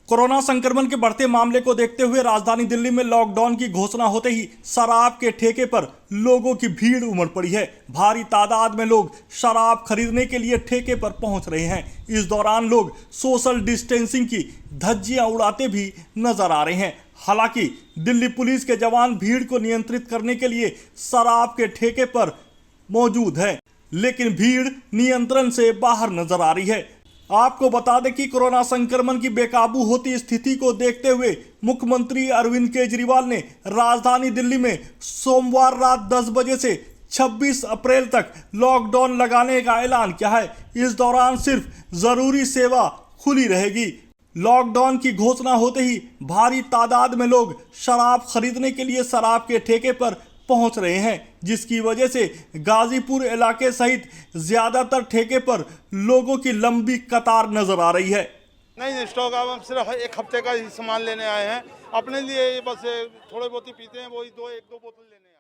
Corona संक्रमण के बढ़ते मामले को देखते हुए राजधानी दिल्ली में लॉकडाउन की घोषणा होते ही शराब के ठेके पर लोगों की भीड़ उमड़ पड़ी है। भारी तादाद में लोग शराब खरीदने के लिए ठेके पर पहुंच रहे हैं। इस दौरान लोग सोशल डिस्टेंसिंग की धज्जियां उड़ाते भी नजर आ रहे हैं। हालांकि दिल्ली पुलिस के जवान भीड़ को नियंत्रित करने के लिए शराब के ठेके पर मौजूद है, लेकिन भीड़ नियंत्रण से बाहर नजर आ रही है। आपको बता दें कि कोरोना संक्रमण की बेकाबू होती स्थिति को देखते हुए मुख्यमंत्री अरविंद केजरीवाल ने राजधानी दिल्ली में सोमवार रात 10 बजे से 26 अप्रैल तक लॉकडाउन लगाने का ऐलान किया है। इस दौरान सिर्फ जरूरी सेवा खुली रहेगी। लॉकडाउन की घोषणा होते ही भारी तादाद में लोग शराब खरीदने के लिए शराब के ठेके पर पहुंच रहे हैं, जिसकी वजह से गाजीपुर इलाके सहित ज्यादातर ठेके पर लोगों की लंबी कतार नजर आ रही है। नहीं स्टॉक, अब हम सिर्फ एक हफ्ते का ही सामान लेने आए हैं। अपने लिए बस थोड़े बहुत ही पीते हैं, वही एक दो बोतल लेने आए हैं।